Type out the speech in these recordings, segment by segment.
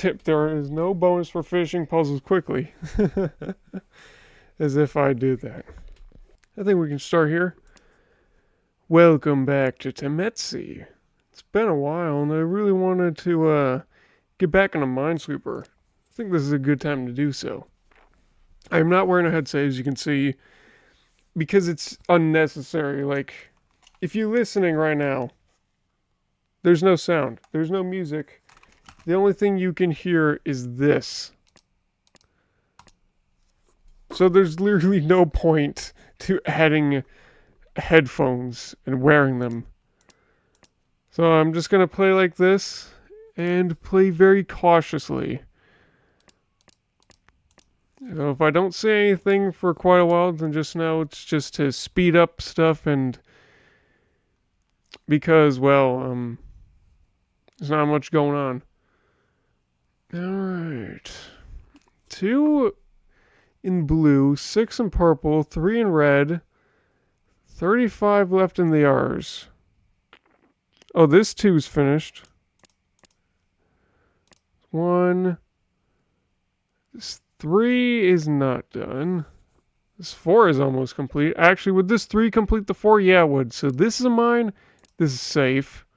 tip, there is no bonus for finishing puzzles quickly. As if I do that. I think we can start here. Welcome back to Tametsi. It's been a while, and I really wanted to get back into Minesweeper. I think this is a good time to do so. I'm not wearing a headset, as you can see, because it's unnecessary. Like, if you're listening right now, there's no sound. There's no music. The only thing you can hear is this. So there's literally no point to adding headphones and wearing them. So I'm just going to play like this and play very cautiously. So if I don't say anything for quite a while, then just know it's just to speed up stuff, and because, well, there's not much going on. Alright. 2 in blue, 6 in purple, 3 in red, 35 left in the R's. Oh, this 2's finished. 1. This 3 is not done. This 4 is almost complete. Actually, would this 3 complete the 4? Yeah, it would. So this is a mine. This is safe.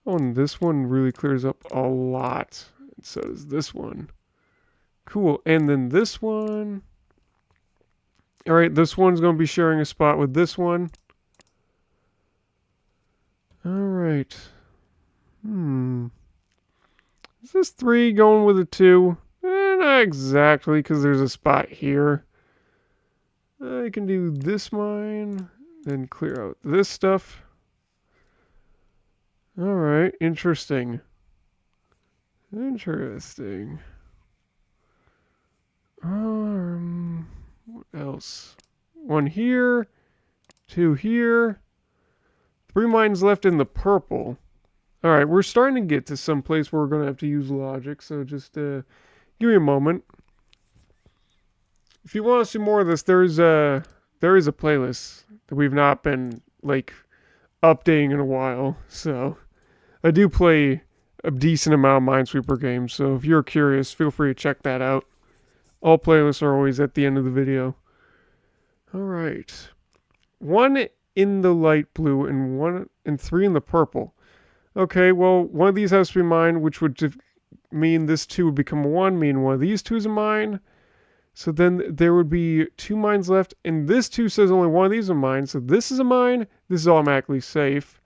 Oh, and this one really clears up a lot. And so does this one. Cool. And then this one. Alright, this one's going to be sharing a spot with this one. Alright. Is this 3 going with a 2? Not exactly, because there's a spot here. I can do this mine, then clear out this stuff. Alright, interesting. Interesting. What else? 1 here, 2 here, 3 mines left in the purple. Alright, we're starting to get to some place where we're going to have to use logic, so just give me a moment. If you want to see more of this, there is a playlist that we've not been, like, updating in a while, so I do play a decent amount of Minesweeper games, so if you're curious, feel free to check that out. All playlists are always at the end of the video. Alright. 1 in the light blue and 3 in the purple. Okay, well, one of these has to be mine, which would mean this 2 would become 1, meaning one of these 2 is a mine. So then there would be 2 mines left, and this 2 says only one of these is a mine, so this is a mine, this is automatically safe.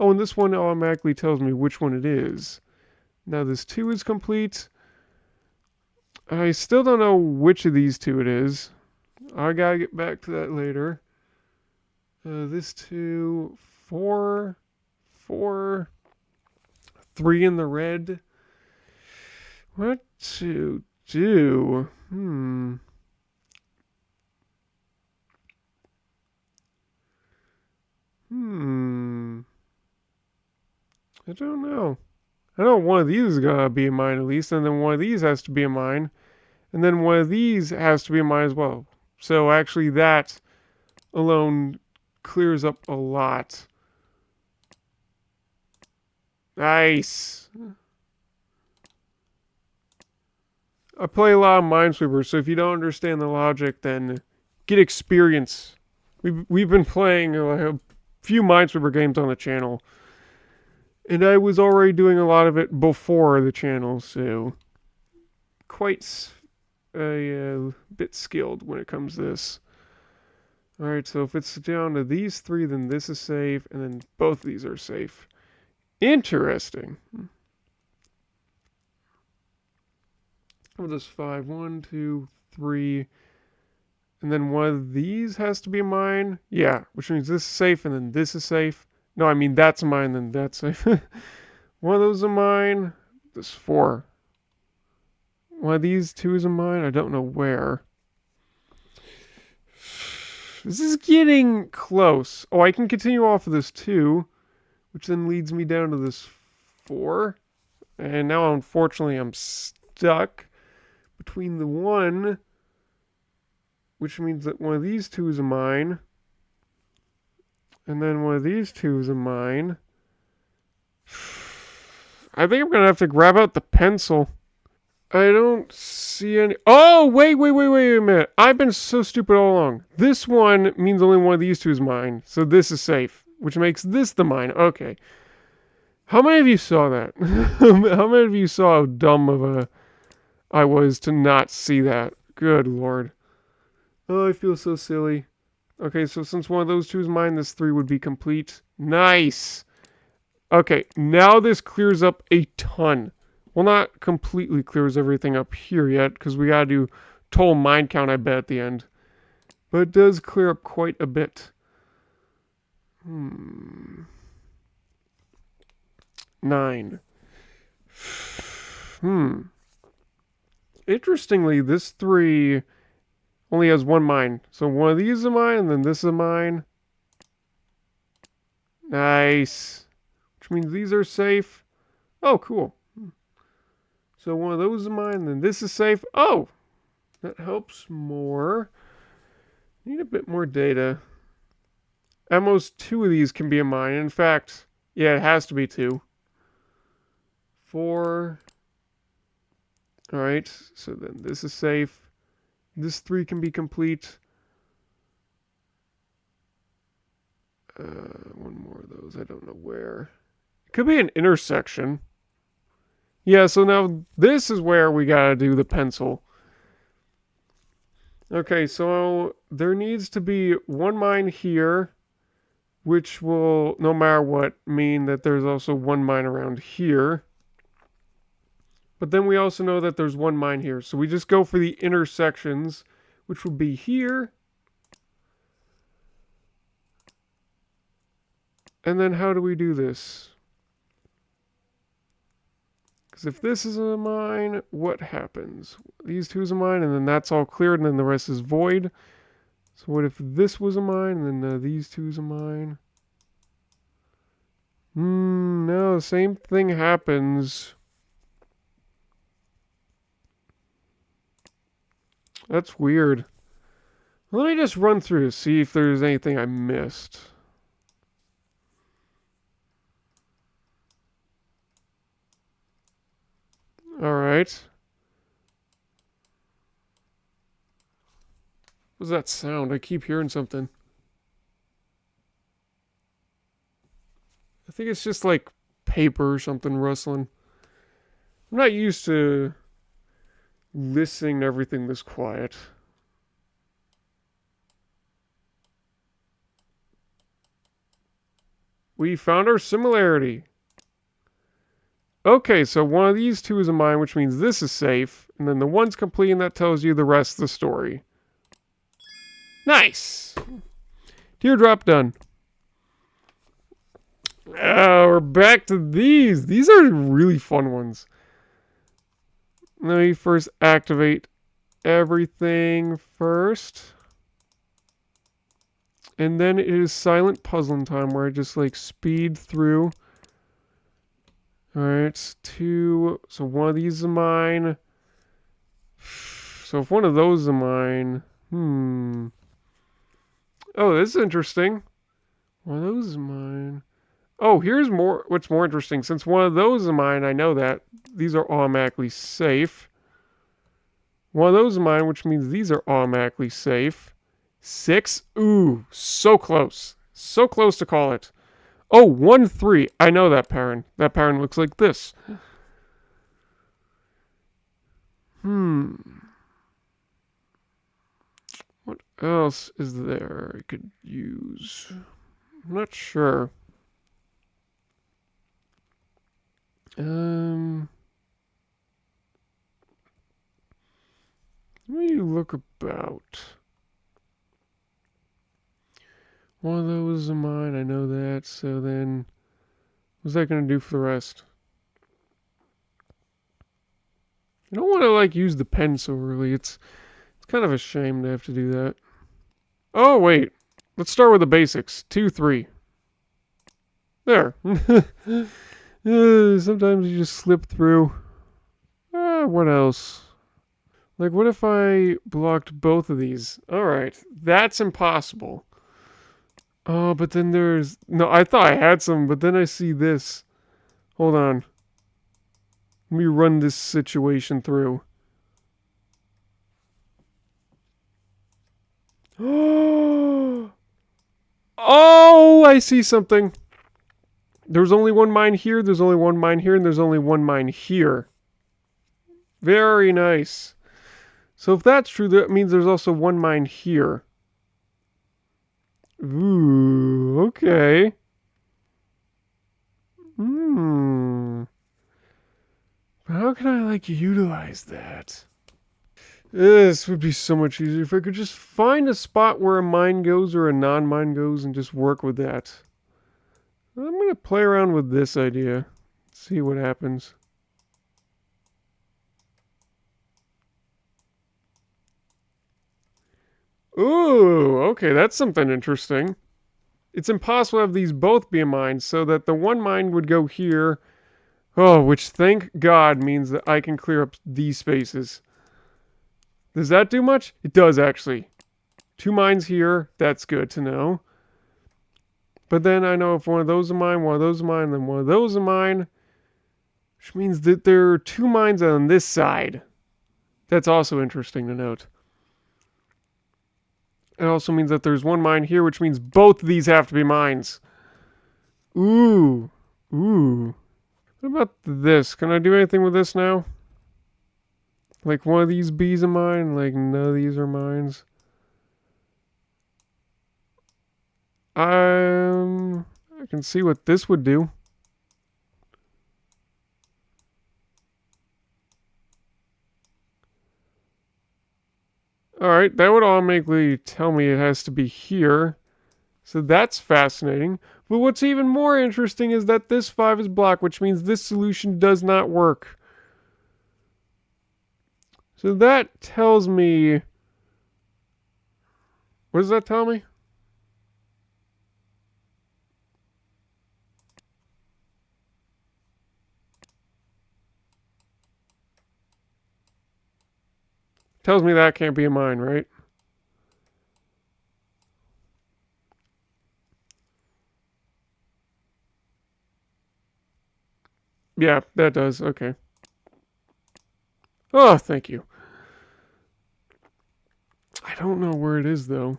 Oh, and this one automatically tells me which one it is. Now this 2 is complete. I still don't know which of these 2 it is. I gotta get back to that later. This 2, 4, 4, 3 in the red. What to do? I don't know. I know one of these is gonna be a mine at least, and then one of these has to be a mine, and then one of these has to be a mine as well. So actually that alone clears up a lot. Nice. I play a lot of Minesweeper, so if you don't understand the logic, then get experience. We've been playing a few Minesweeper games on the channel, and I was already doing a lot of it before the channel, so quite a bit skilled when it comes to this. Alright, so if it's down to these 3, then this is safe, and then both of these are safe. Interesting. What is 5? 1, 2, 3. And then one of these has to be mine. Yeah, which means this is safe, and then this is safe. No, I mean that's mine, then that's safe. One of those is mine. This 4. One of these 2 is mine. I don't know where. This is getting close. Oh, I can continue off of this 2, which then leads me down to this 4. And now, unfortunately, I'm stuck between the 1, which means that one of these 2 is a mine, and then one of these 2 is a mine. I think I'm gonna have to grab out the pencil. I don't see any. Oh, wait a minute. I've been so stupid all along. This one means only one of these two is mine. So this is safe, which makes this the mine. Okay. How many of you saw that? How many of you saw how dumb of a I was to not see that? Good lord. Oh, I feel so silly. Okay, so since one of those two is mine, this 3 would be complete. Nice. Okay, now this clears up a ton. Well, not completely clears everything up here yet, because we gotta do total mine count, I bet, at the end. But it does clear up quite a bit. 9. Interestingly, this 3 only has one mine. So one of these is a mine, and then this is a mine. Nice. Which means these are safe. Oh, cool. So one of those is mine, and then this is safe. Oh, that helps more. Need a bit more data. At most 2 of these can be a mine. In fact, yeah, it has to be 2. 4. Alright, so then this is safe. This 3 can be complete. One more of those. I don't know where. It could be an intersection. Yeah, so now this is where we gotta do the pencil. Okay, so there needs to be one mine here, which will, no matter what, mean that there's also one mine around here. But then we also know that there's one mine here. So we just go for the intersections, which will be here. And then how do we do this? Because if this is a mine, what happens? These two is a mine, and then that's all cleared, and then the rest is void. So what if this was a mine, and then these two is a mine? No, same thing happens. That's weird. Let me just run through to see if there's anything I missed. Alright. What's that sound? I keep hearing something. I think it's just like paper or something rustling. I'm not used to listening to everything this quiet. We found our similarity. Okay, so one of these two is a mine, which means this is safe. And then the one's complete, and that tells you the rest of the story. Nice! Teardrop done. We're back to these. These are really fun ones. Let me first activate everything first. And then it is silent puzzling time where I just like speed through. Alright, 2. So one of these is mine. So if one of those is mine. Oh, this is interesting. One of those is mine. Oh, here's more. What's more interesting. Since one of those is mine, I know that. These are automatically safe. One of those is mine, which means these are automatically safe. 6. Ooh, so close. So close to call it. Oh, 1, 3. I know that pattern. That pattern looks like this. What else is there I could use? I'm not sure. Let me look about. One of those is mine, I know that, so then what's that gonna do for the rest? I don't want to like use the pen so early. It's kind of a shame to have to do that. Oh wait, let's start with the basics. 2, 3. There. Sometimes you just slip through. What else? Like, what if I blocked both of these? Alright, that's impossible. Oh, but then there's... No, I thought I had some, but then I see this. Hold on. Let me run this situation through. Oh, I see something. There's only one mine here, there's only one mine here, and there's only one mine here. Very nice. So if that's true, that means there's also one mine here. Ooh, okay. How can I, like, utilize that? This would be so much easier if I could just find a spot where a mine goes or a non-mine goes and just work with that. I'm going to play around with this idea. See what happens. Ooh, okay, that's something interesting. It's impossible to have these both be a mine, so that the one mine would go here. Oh, which thank God means that I can clear up these spaces. Does that do much? It does, actually. 2 mines here, that's good to know. But then I know if one of those are mine, one of those are mine, then one of those are mine. Which means that there are 2 mines on this side. That's also interesting to note. It also means that there's one mine here, which means both of these have to be mines. Ooh. Ooh. What about this? Can I do anything with this now? Like one of these bees are mine, like none of these are mines. I can see what this would do. Alright, that would automatically tell me it has to be here. So that's fascinating. But what's even more interesting is that this 5 is blocked, which means this solution does not work. So that tells me... What does that tell me? Tells me that can't be a mine, right? Yeah, that does. Okay. Oh, thank you. I don't know where it is, though.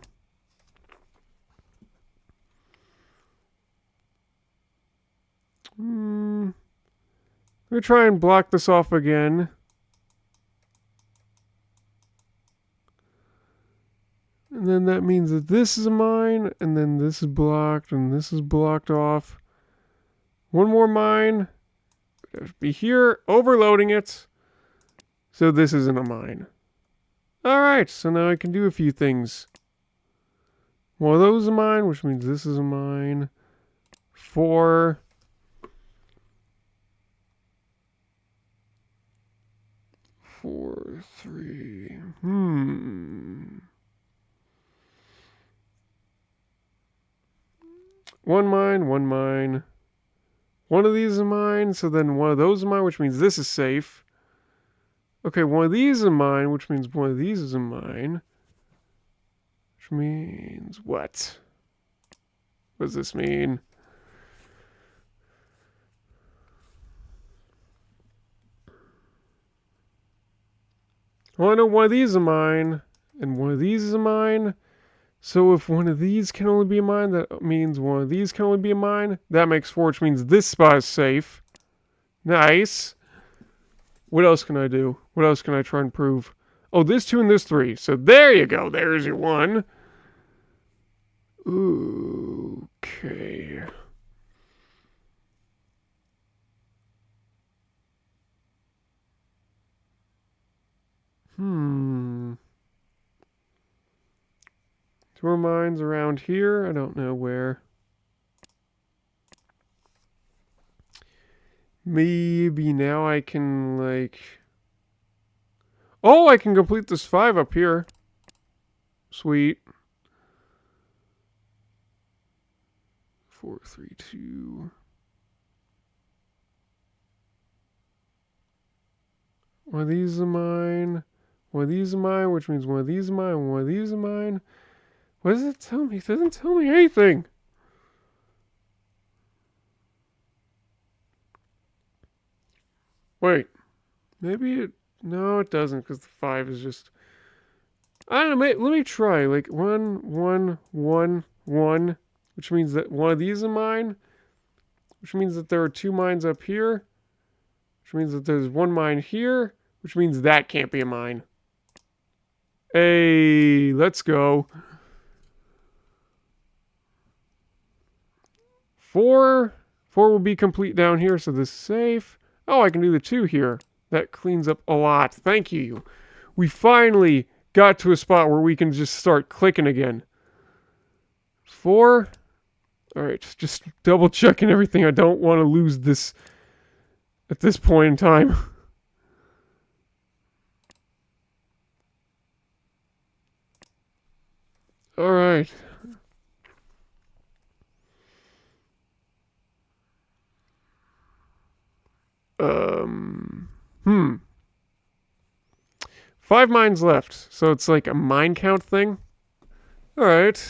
Let me try and block this off again. And then that means that this is a mine, and then this is blocked, and this is blocked off. One more mine. Be here, overloading it. So this isn't a mine. Alright, so now I can do a few things. One of those is a mine, which means this is a mine. 4. 4, 3. One mine, one mine. One of these is mine, so then one of those is mine, which means this is safe. Okay, one of these is mine, which means one of these is mine. Which means what? What does this mean? Well, I know one of these is mine, and one of these is mine. So if one of these can only be a mine, that means one of these can only be a mine. That makes 4, which means this spot is safe. Nice. What else can I do? What else can I try and prove? Oh, this 2 and this 3. So there you go. There's your 1. Okay. Two more mines around here. I don't know where. Maybe now I can, like... Oh, I can complete this 5 up here. Sweet. 4, 3, 2. One of these is mine. One of these is mine, which means one of these is mine. One of these is mine. What does it tell me? It doesn't tell me anything. Wait. Maybe it... No, it doesn't, because the 5 is just... I don't know, let me try. Like, 1, 1, 1, 1, which means that one of these is mine, which means that there are 2 mines up here, which means that there's 1 mine here, which means that can't be a mine. Hey, let's go. 4 will be complete down here, so this is safe. Oh, I can do the 2 here. That cleans up a lot. Thank you. We finally got to a spot where we can just start clicking again. 4. All right, just double checking everything. I don't want to lose this at this point in time. All right. Hmm. 5 mines left, so it's like a mine count thing. All right.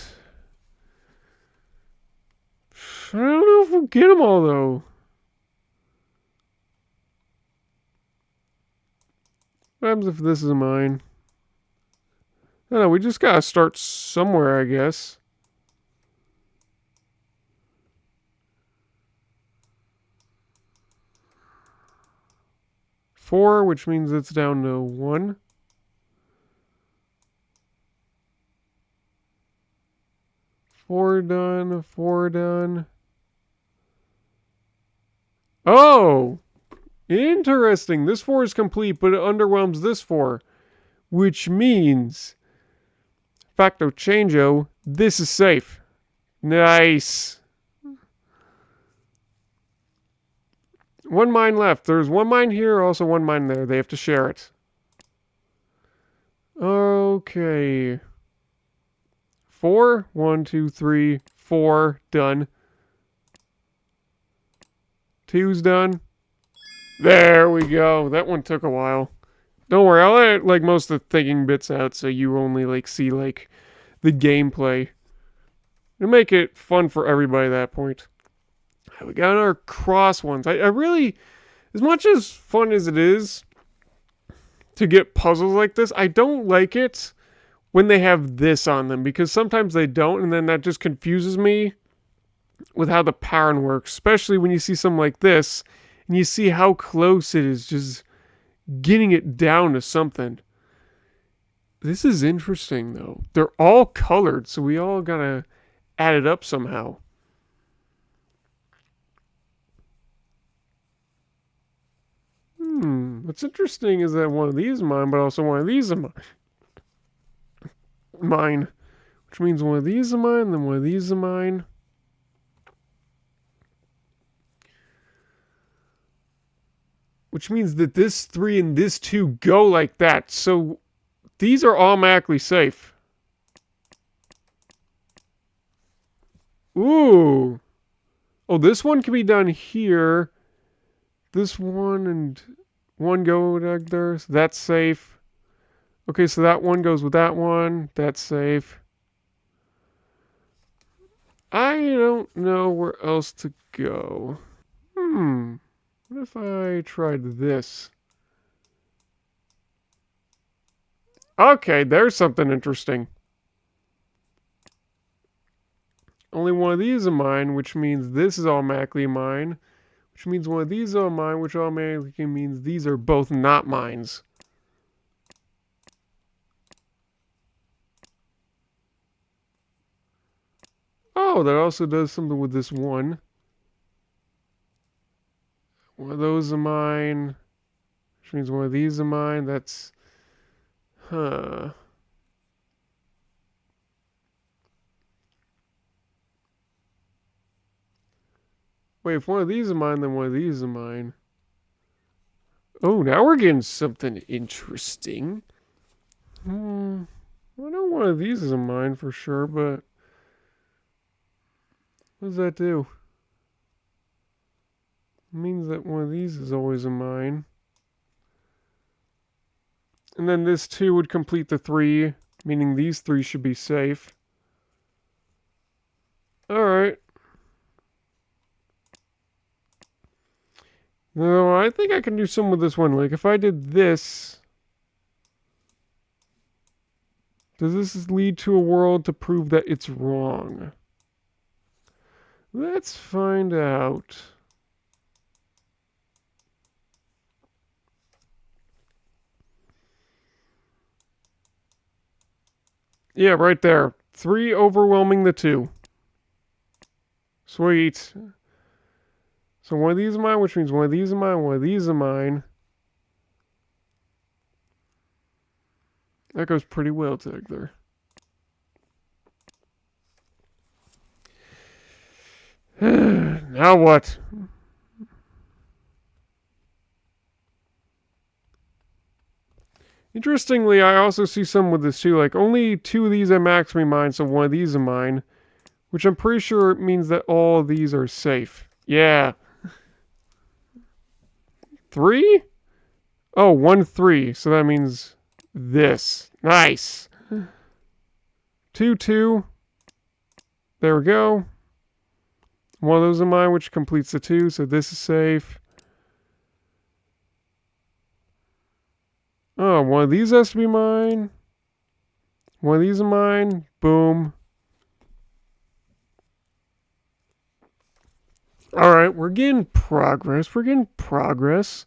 I don't know if we'll get them all though. What happens if this is a mine? I don't know. We just gotta start somewhere, I guess. Four, which means it's down to 1. Four done. 4 done. Oh! Interesting. This 4 is complete, but it underwhelms this 4. Which means... Facto changeo, this is safe. Nice. 1 mine left. There's 1 mine here, also 1 mine there. They have to share it. Okay. 4. 1, 2, 3, 4. Done. 2's done. There we go. That one took a while. Don't worry, I'll edit like most of the thinking bits out so you only like see like the gameplay. It'll make it fun for everybody at that point. We got our cross ones. I really, as much as fun as it is to get puzzles like this, I don't like it when they have this on them because sometimes they don't, and then that just confuses me with how the pattern works, especially when you see something like this and you see how close it is just getting it down to something. This is interesting though. They're all colored, so we all gotta add it up somehow. What's interesting is that one of these is mine, but also one of these is mine. Which means one of these is mine, then one of these is mine. Which means that this 3 and this 2 go like that. So these are automatically safe. Ooh. Oh, this one can be done here. This one and one go like there. So that's safe. Okay, so that one goes with that one. That's safe. I don't know where else to go. What if I tried this? Okay, there's something interesting. Only one of these is mine, which means this is automatically mine. Which means one of these are mine, which automatically means these are both not mines. Oh, that also does something with this one. One of those are mine. Which means one of these are mine. That's... Huh. Wait, if one of these is mine, then one of these is mine. Oh, now we're getting something interesting. I know one of these is a mine for sure, but... What does that do? It means that one of these is always a mine. And then this 2 would complete the 3, meaning these 3 should be safe. Alright. No, I think I can do some with this one. Like, if I did this, does this lead to a world to prove that it's wrong? Let's find out. Yeah, right there. 3 overwhelming the 2. Sweet. So one of these is mine, which means one of these is mine, one of these is mine. That goes pretty well together. Now what? Interestingly, I also see some with this too. Like, only 2 of these are maximally mine, so one of these are mine. Which I'm pretty sure means that all of these are safe. Yeah. 3? Oh, 1, 3. So that means this. Nice. 2, 2. There we go. One of those are mine, which completes the 2, so this is safe. Oh, one of these has to be mine. One of these are mine. Boom. Alright, we're getting progress. We're getting progress.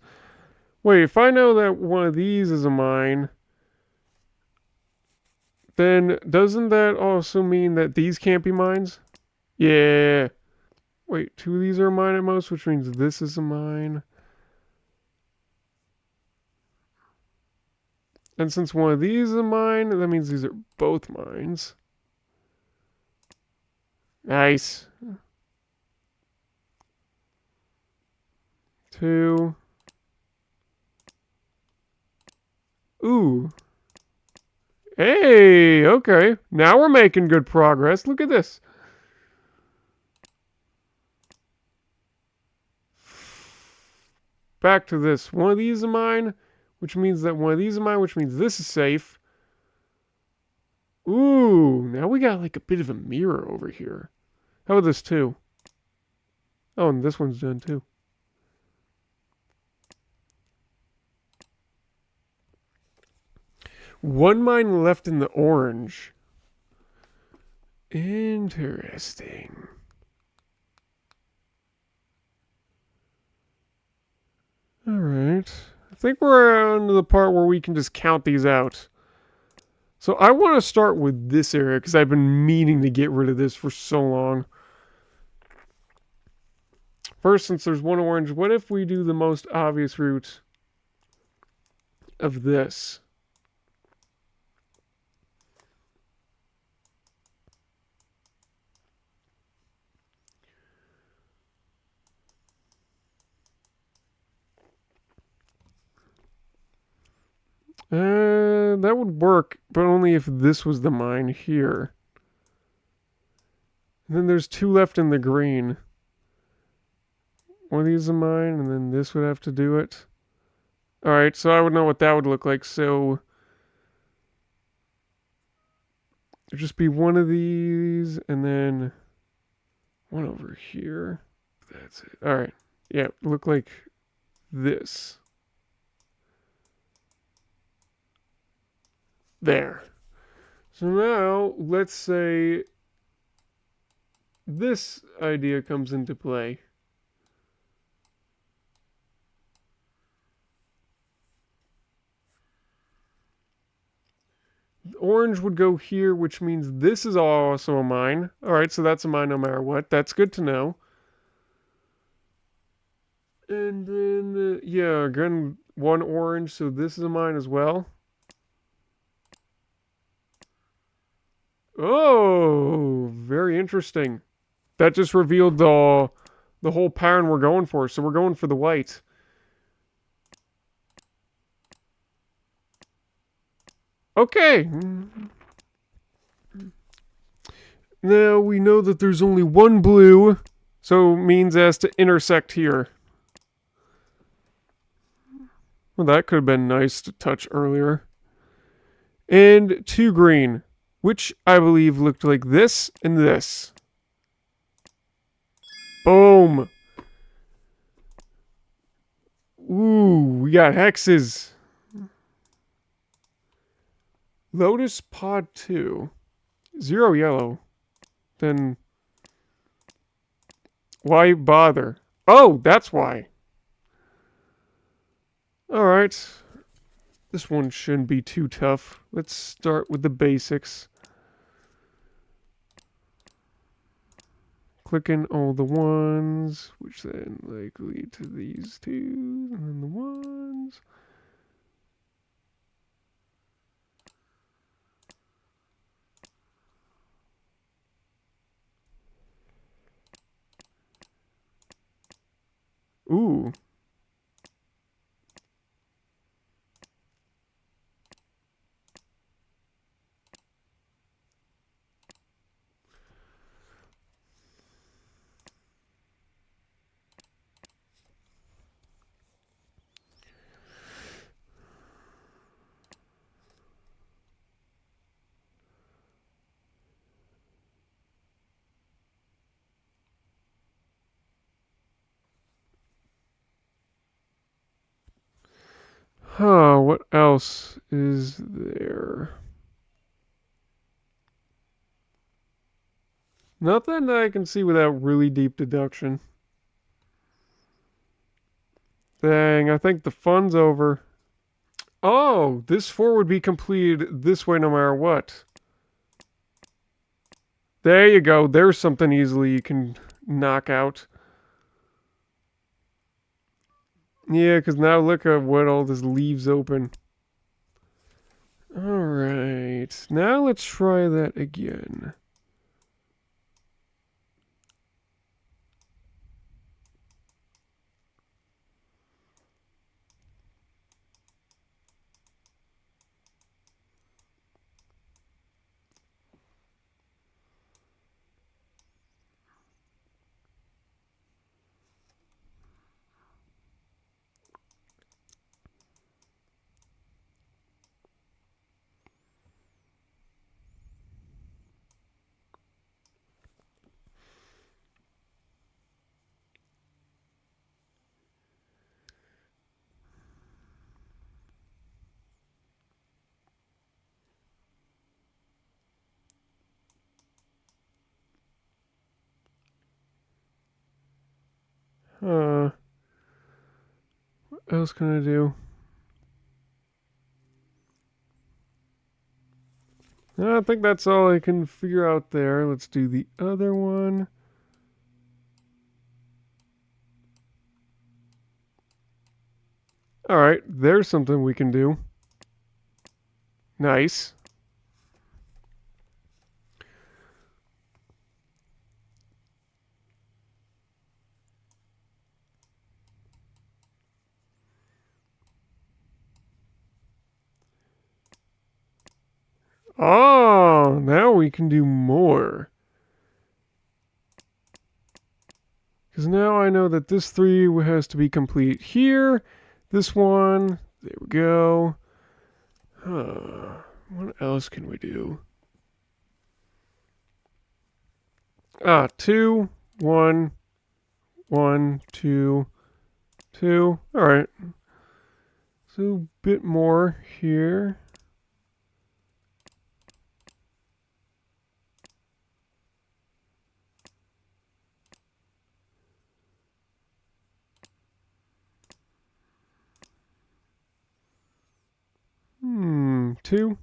Wait, if I know that one of these is a mine, then doesn't that also mean that these can't be mines? Yeah. Wait, 2 of these are mine at most, which means this is a mine. And since one of these is a mine, that means these are both mines. Nice. 2. Ooh. Hey, okay. Now we're making good progress. Look at this. Back to this. One of these is mine, which means that one of these is mine, which means this is safe. Ooh, now we got like a bit of a mirror over here. How about this too? Oh, and this one's done too. One mine left in the orange. Interesting. All right. I think we're on to the part where we can just count these out. So I want to start with this area because I've been meaning to get rid of this for so long. First, since there's one orange, what if we do the most obvious route of this? That would work, but only if this was the mine here. And then there's 2 left in the green. One of these is mine, and then this would have to do it. Alright, so I would know what that would look like, so there'd just be one of these, and then one over here. That's it. Alright. Yeah, look like this. There. So now, let's say this idea comes into play. Orange would go here, which means this is also a mine. Alright, so that's a mine no matter what. That's good to know. And then, yeah, again, 1 orange, so this is a mine as well. Oh, very interesting. That just revealed the whole pattern we're going for. So we're going for the white. Okay. Now we know that there's only 1 blue, so means it has to intersect here. Well, that could have been nice to touch earlier. And 2 green, which I believe looked like this and this. Boom. Ooh, we got hexes. Lotus Pod 2. 0 yellow. Then why bother? Oh, that's why. Alright. This one shouldn't be too tough. Let's start with the basics. Clicking all the ones, which then like lead to these two, and then the ones. Ooh. Huh, what else is there? Nothing that I can see without really deep deduction. Dang, I think the fun's over. Oh, this 4 would be completed this way no matter what. There you go. There's something easily you can knock out. Yeah, because now look at what all this leaves open. Alright, now let's try that again. What else can I do? I think that's all I can figure out there. Let's do the other one. Alright, there's something we can do. Nice. Oh, now we can do more. Because now I know that this 3 has to be complete here. This one, there we go. What else can we do? 2, 1, 1, 2, 2. Alright. So a bit more here. Two.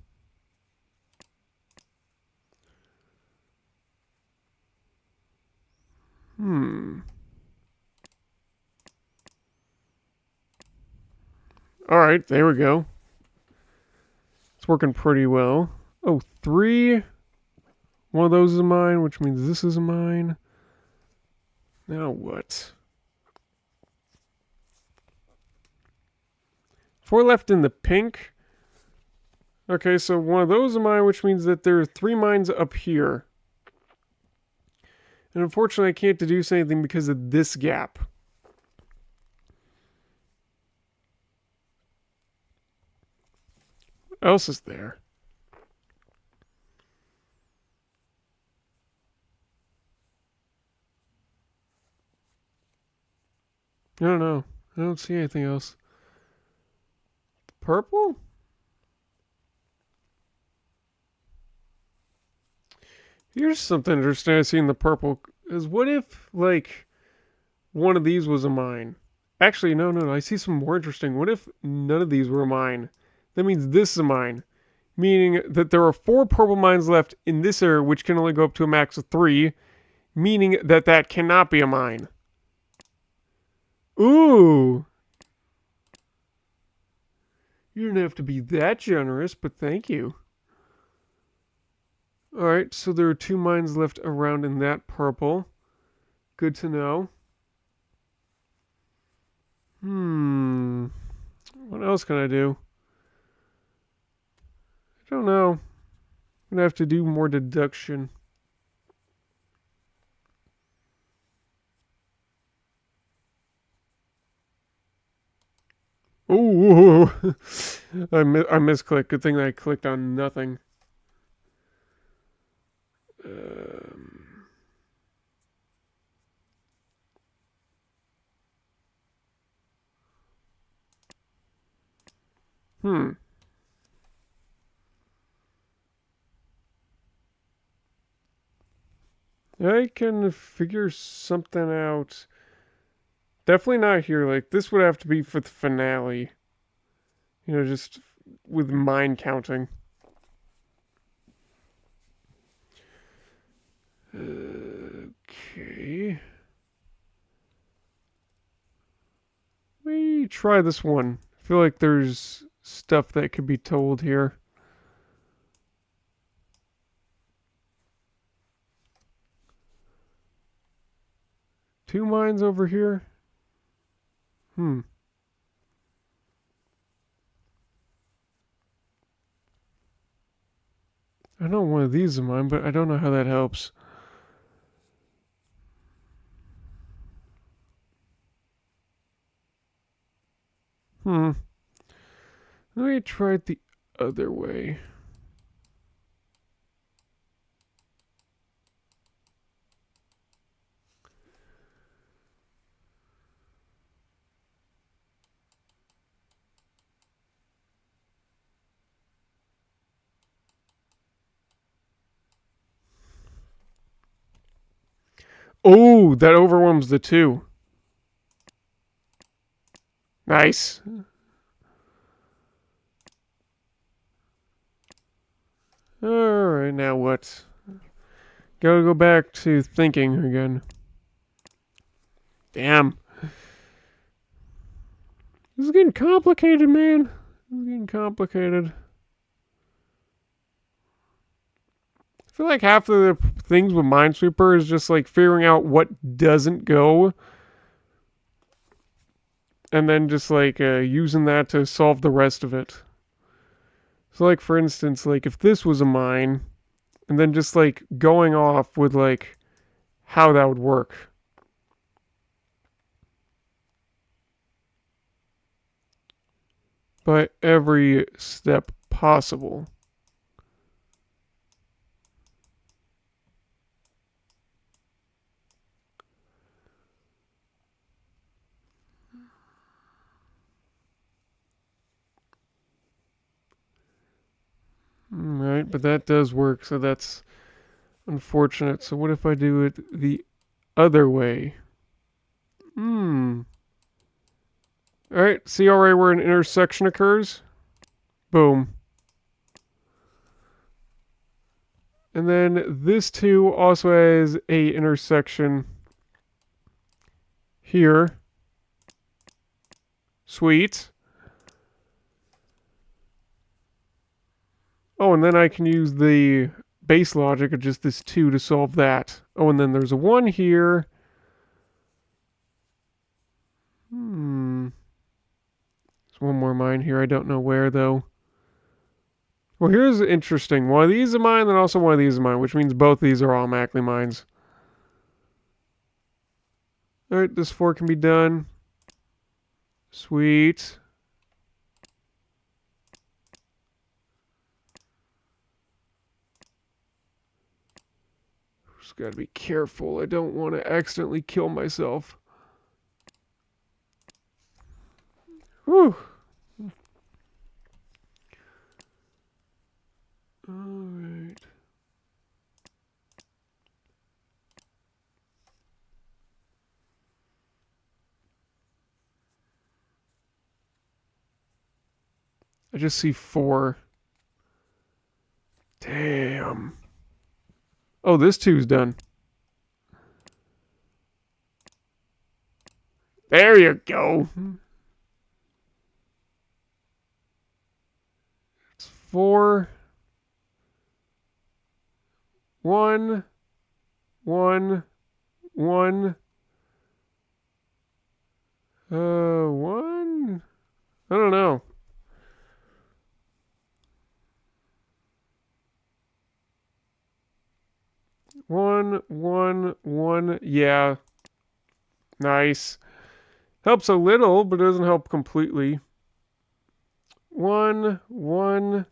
Alright, there we go. It's working pretty well. Oh, 3. One of those is mine, which means this is mine. Now what? 4 left in the pink. Okay, so one of those are mine, which means that there are 3 mines up here. And unfortunately, I can't deduce anything because of this gap. What else is there? I don't know. I don't see anything else. Purple? Here's something interesting I see in the purple. Is what if, like, one of these was a mine? Actually, no. I see some more interesting. What if none of these were a mine? That means this is a mine. Meaning that there are 4 purple mines left in this area, which can only go up to a max of 3. Meaning that that cannot be a mine. Ooh. You didn't have to be that generous, but thank you. Alright, so there are 2 mines left around in that purple. Good to know. What else can I do? I don't know. I'm gonna have to do more deduction. Ooh, I misclicked. Good thing that I clicked on nothing. Hmm. I can figure something out. Definitely not here. Like, this would have to be for the finale. You know, just with mind counting. Okay. Let me try this one. I feel like there's stuff that could be told here. Two mines over here? I know one of these is mine, but I don't know how that helps. Let me try it the other way. Oh, that overwhelms the 2. Nice. Alright, now what? Gotta go back to thinking again. Damn. This is getting complicated, man. This is getting complicated. I feel like half of the things with Minesweeper is just like figuring out what doesn't go. And then just like using that to solve the rest of it. So like for instance, like if this was a mine, and then just like going off with like how that would work. By every step possible. Alright, but that does work, so that's unfortunate. So what if I do it the other way? Alright, see already where an intersection occurs? Boom. And then this too also has a intersection here. Sweet. Oh, and then I can use the base logic of just this 2 to solve that. Oh, and then there's a 1 here. There's one more mine here. I don't know where, though. Well, here's interesting. One of these is mine, then also one of these is mine, which means both these are automatically mines. Alright, this 4 can be done. Sweet. Just gotta be careful. I don't want to accidentally kill myself. Alright. I just see 4. Damn. Oh, this 2's done. There you go. It's 4. 1. 1. 1. 1. I don't know. 1, 1, 1. Yeah. Nice. Helps a little, but doesn't help completely. 1, 1.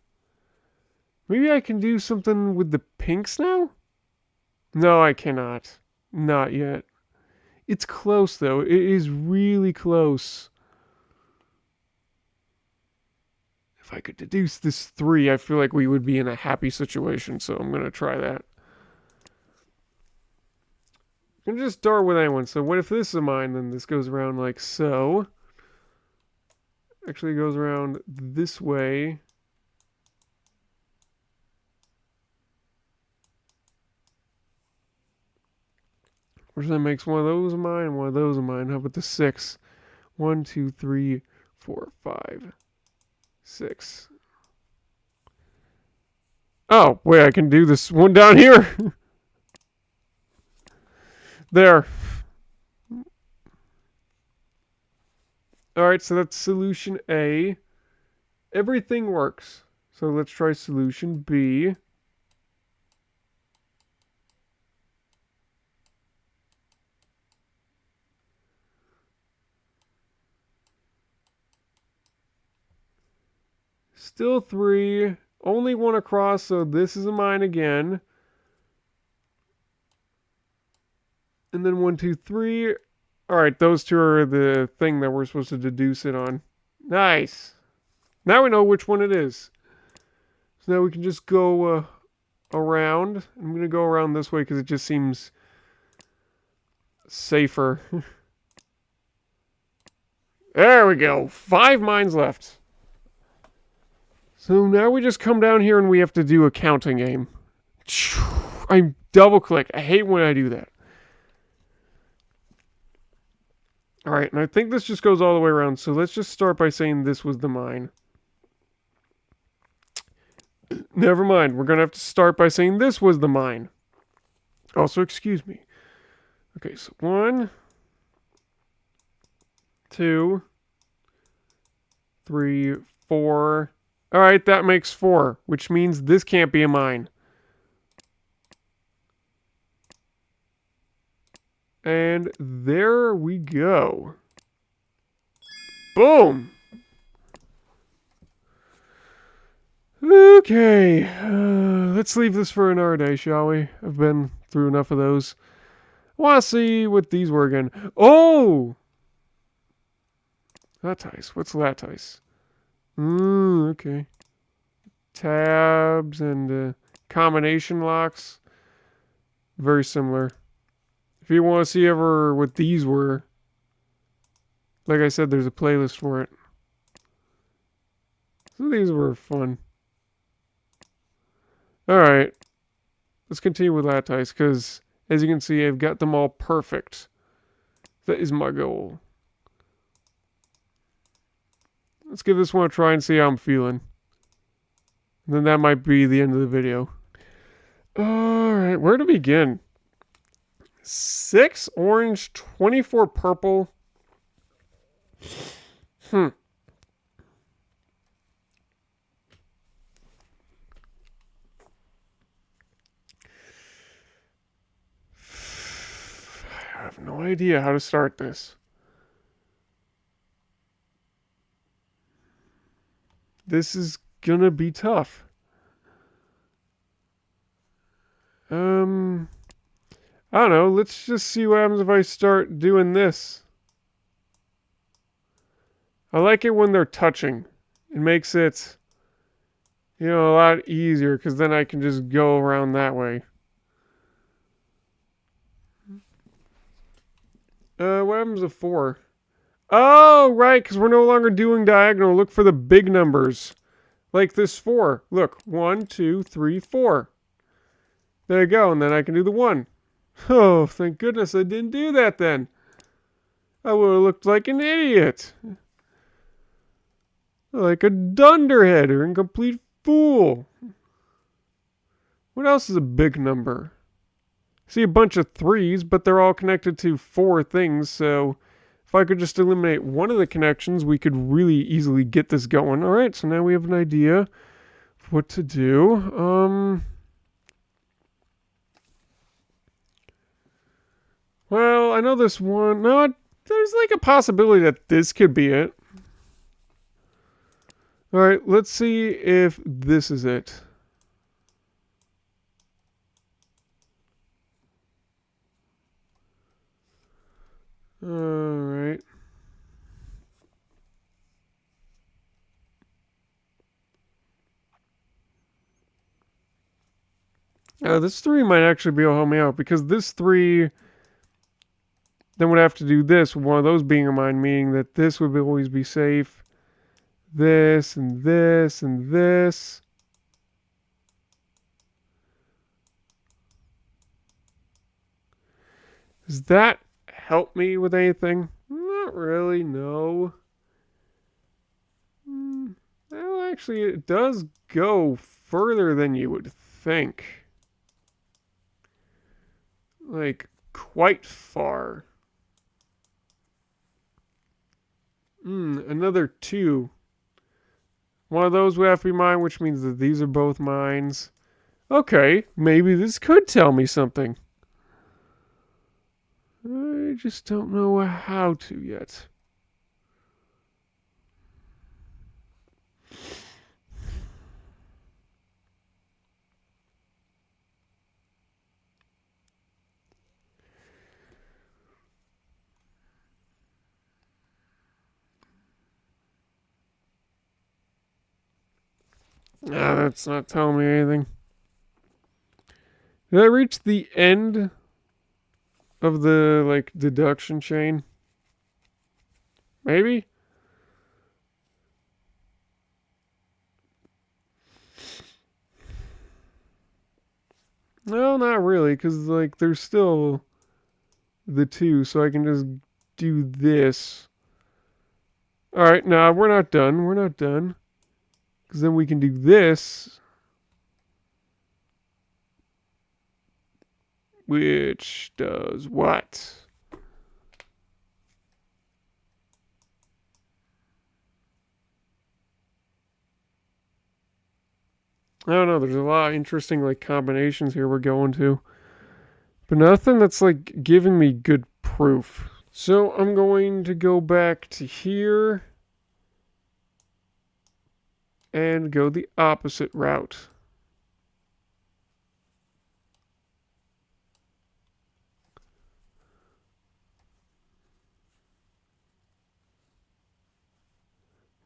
Maybe I can do something with the pinks now? No, I cannot. Not yet. It's close, though. It is really close. If I could deduce this 3, I feel like we would be in a happy situation, so I'm going to try that. I'm going to just start with anyone. So what if this is mine? Then this goes around like so. Actually goes around this way. Which then makes one of those of mine and one of those of mine. How about the 6? 1, 2, 3, 4, 5, 6. Oh, wait, I can do this one down here. There. Alright, so that's solution A. Everything works. So let's try solution B. Still 3. Only one across, so this is a mine again. And then 1, 2, 3. Alright, those 2 are the thing that we're supposed to deduce it on. Nice. Now we know which one it is. So now we can just go around. I'm going to go around this way because it just seems safer. There we go. 5 mines left. So now we just come down here and we have to do a counting game. I double click. I hate when I do that. Alright, and I think this just goes all the way around. So let's just start by saying this was the mine. Never mind. We're going to have to start by saying this was the mine. Also, excuse me. Okay, so 1, 2, 3, 4. Alright, that makes 4, which means this can't be a mine. And there we go. Boom! Okay, let's leave this for another day, shall we? I've been through enough of those. I want to see what these were again. Oh! Lattice. What's lattice? Okay. Tabs and combination locks. Very similar. If you want to see ever what these were, like I said, there's a playlist for it. So these were fun. Alright. Let's continue with lattice, because as you can see, I've got them all perfect. That is my goal. Let's give this one a try and see how I'm feeling. And then that might be the end of the video. Alright, where to begin? 6 orange, 24 purple. I have no idea how to start this. This is gonna be tough. I don't know. Let's just see what happens if I start doing this. I like it when they're touching. It makes it You know, a lot easier because then I can just go around that way. What happens to 4? Oh, right, because we're no longer doing diagonal. Look for the big numbers. Like this 4. Look, 1, 2, 3, 4. There you go, and then I can do the 1. Oh, thank goodness I didn't do that then. I would have looked like an idiot. Like a dunderhead or incomplete fool. What else is a big number? I see a bunch of 3s, but they're all connected to 4 things, so if I could just eliminate one of the connections, we could really easily get this going. Alright, so now we have an idea of what to do. Well, I know this one. No, there's like a possibility that this could be it. Alright, let's see if this is it. Alright. This 3 might actually be able to help me out because this 3 then would have to do this, one of those being a mine, meaning that this would always be safe. This and this and this. Does that help me with anything? Not really, no. Well, actually, it does go further than you would think. Like, quite far. Another 2. One of those would have to be mine, which means that these are both mines. Okay, maybe this could tell me something. I just don't know how to yet. That's not telling me anything. Did I reach the end of the, like, deduction chain? Maybe? No, not really, because, like, there's still the 2, so I can just do this. Alright, nah, we're not done. We're not done. Because then we can do this. Which does what? I don't know. There's a lot of interesting like combinations here we're going to. But nothing that's like giving me good proof. So I'm going to go back to here and go the opposite route.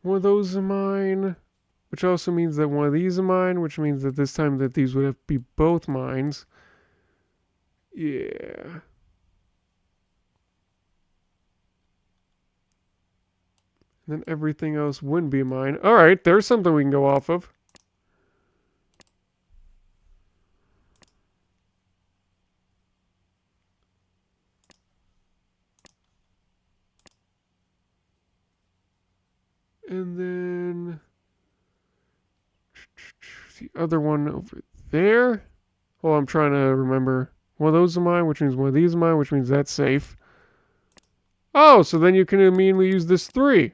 One of those are mine, which also means that one of these are mine, which means that this time that these would have to be both mines. Yeah. And then everything else wouldn't be mine. Alright, there's something we can go off of. And then the other one over there. Oh, I'm trying to remember. One of those are mine, which means one of these are mine, which means that's safe. Oh, so then you can immediately use this 3.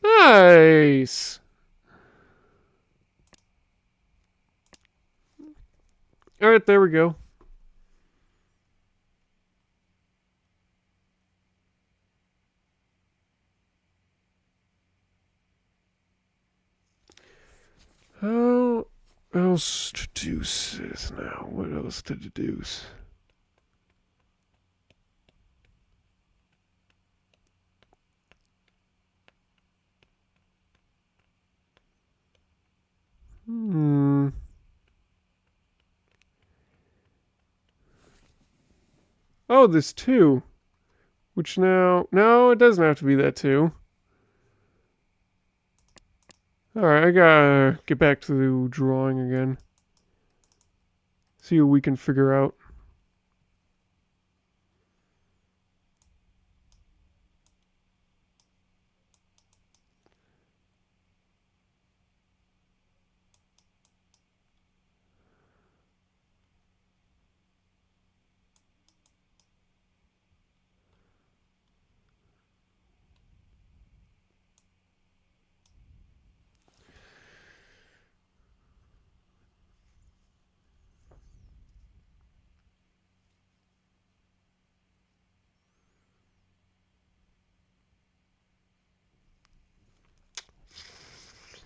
Nice! Alright, there we go. How else to deduce this now? What else to deduce? Oh, this 2. Which now... No, it doesn't have to be that 2. Alright, I gotta get back to the drawing again. See what we can figure out.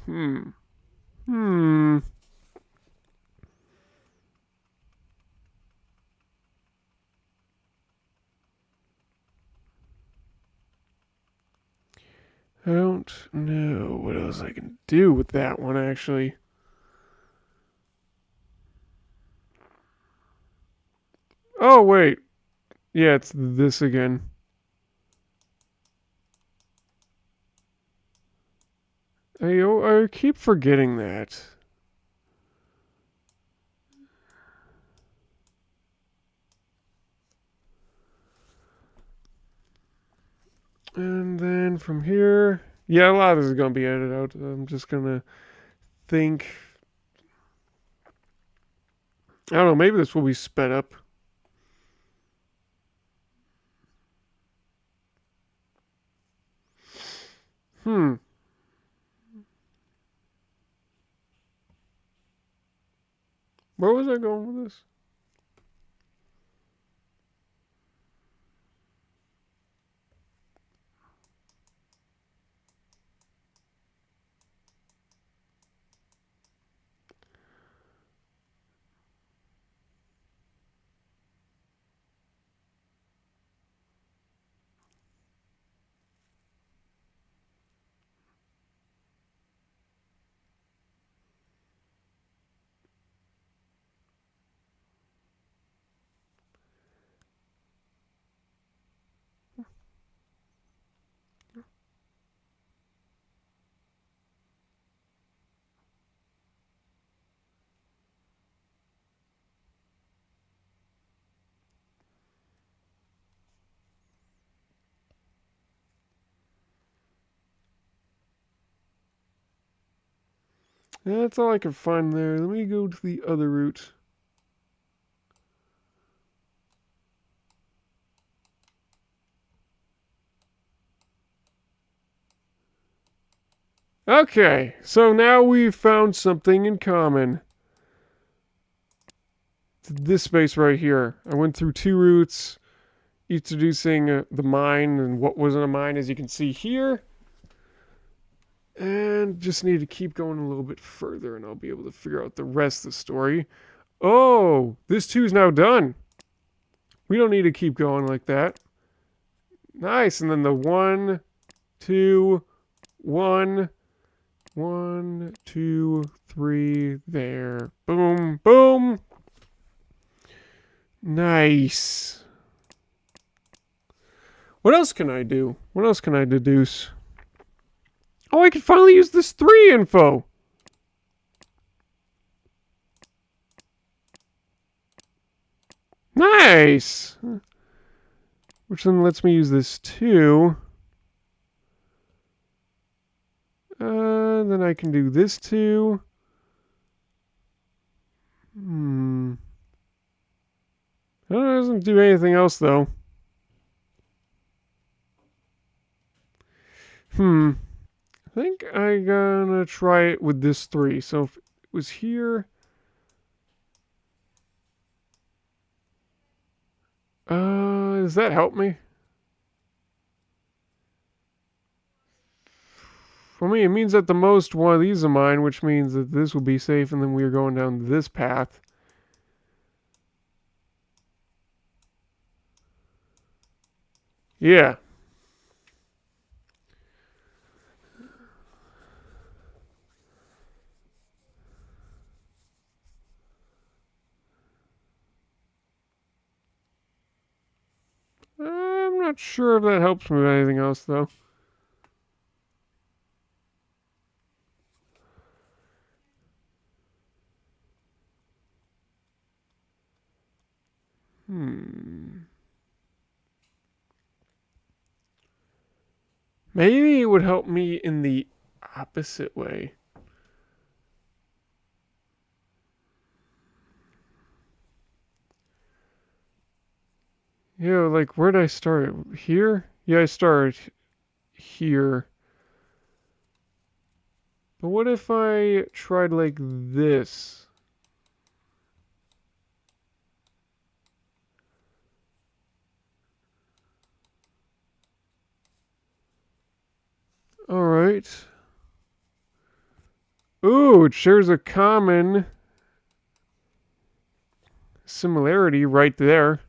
Hmm. Hmm. I don't know what else I can do with that one, actually. Oh, wait. Yeah, it's this again. I keep forgetting that. And then from here... Yeah, a lot of this is going to be edited out. I'm just going to think... I don't know, maybe this will be sped up. Hmm. Where was I going with this? Yeah, that's all I can find there. Let me go to the other route. Okay, so now we've found something in common. This space right here. I went through 2 routes, introducing the mine and what wasn't a mine, as you can see here. And just need to keep going a little bit further, and I'll be able to figure out the rest of the story. Oh, this 2 is now done. We don't need to keep going like that. Nice, and then the 1, 2, 1, 1, 2, 3, there. Boom, boom. Nice. What else can I do? What else can I deduce? Oh, I can finally use this 3 info. Nice. Which then lets me use this 2. Then I can do this 2. It doesn't do anything else, though. I think I'm gonna try it with this 3. So if it was here... does that help me? For me, it means that the most one of these are mine, which means that this will be safe, and then we are going down this path. Yeah. not sure if that helps me with anything else, though. Maybe it would help me in the opposite way. Yeah, like, where did I start? Here? Yeah, I started here. But what if I tried like this? Alright. Ooh, it shares a common similarity right there.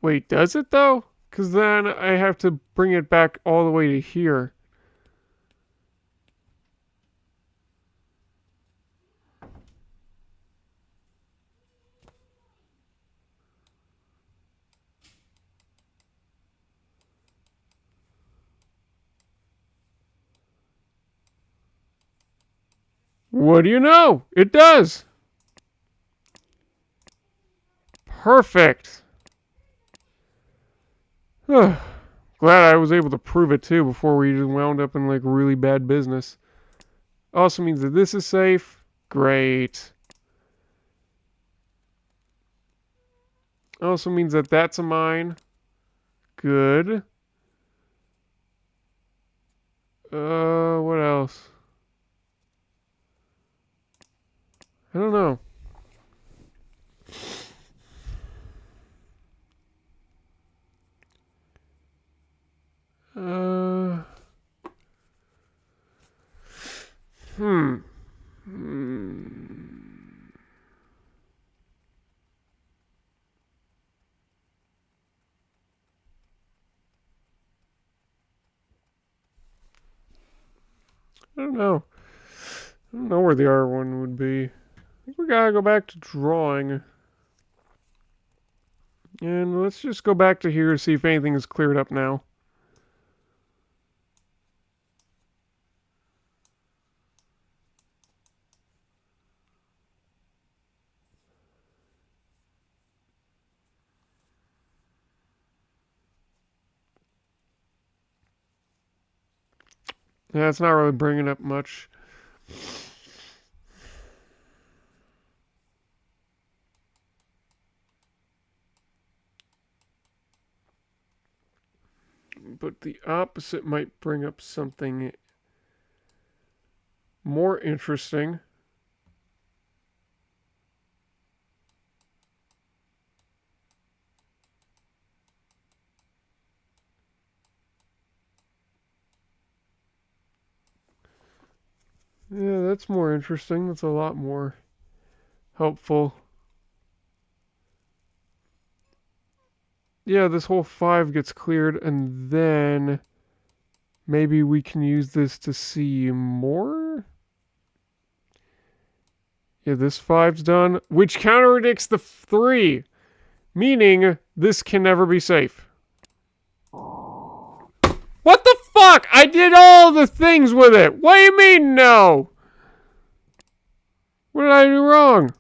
Wait, does it though? Because then I have to bring it back all the way to here. What do you know? It does. Perfect. Glad I was able to prove it too before we just wound up in like really bad business. Also means that this is safe. Great. Also means that that's a mine. Good. What else? I don't know. Uh, hmm. I don't know. I don't know where the R one would be. I think we gotta go back to drawing. And let's just go back to here to see if anything is cleared up now. Yeah, it's not really bringing up much. But the opposite might bring up something more interesting. Yeah, that's more interesting. That's a lot more helpful. Yeah, this whole 5 gets cleared, and then maybe we can use this to see more? Yeah, this 5's done, which contradicts the 3, meaning this can never be safe. What the fuck? I did all the things with it. What do you mean no? What did I do wrong?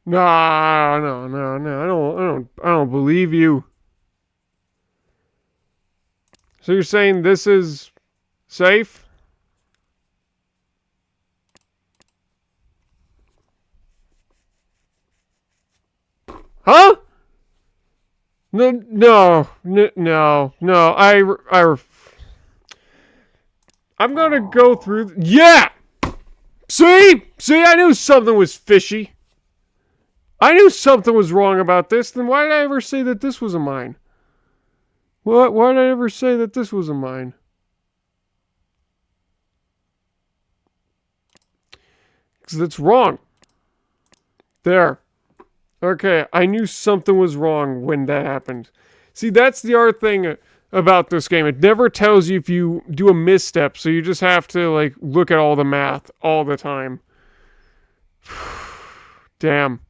No, no, no, no. I don't believe you. So you're saying this is safe? Huh? No, no, no, no. I'm gonna go through. Yeah. See, I knew something was fishy. I knew something was wrong about this. Then why did I ever say that this was a mine? What? Why did I ever say that this was a mine? Because it's wrong. There. Okay, I knew something was wrong when that happened. See, that's the hard thing about this game. It never tells you if you do a misstep, so you just have to, like, look at all the math all the time. Damn.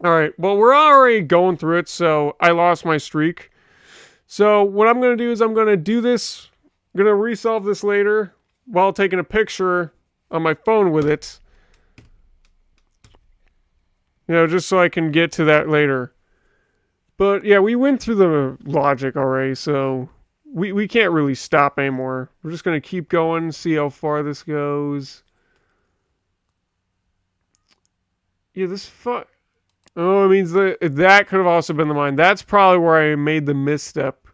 Alright, well, we're already going through it, so I lost my streak. So, what I'm going to do is I'm going to do this. I'm going to resolve this later while taking a picture on my phone with it. You know, just so I can get to that later. But yeah, we went through the logic already, so we can't really stop anymore. We're just going to keep going, see how far this goes. Yeah, this Oh, it means that could have also been the mine. That's probably where I made the misstep.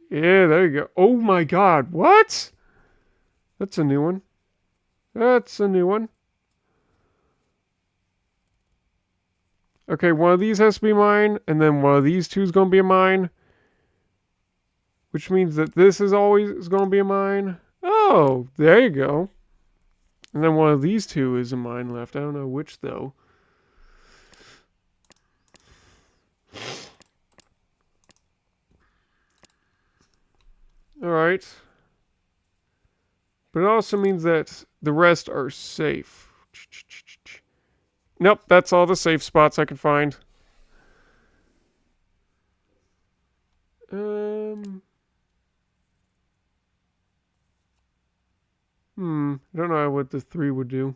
Yeah, there you go. Oh my god, what? That's a new one. That's a new one. Okay, one of these has to be mine, and then one of these two is going to be a mine. Which means that this is always going to be a mine. Oh, there you go. And then one of these two is a mine left. I don't know which, though. Alright. But it also means that the rest are safe. Nope, that's all the safe spots I can find. I don't know what the 3 would do.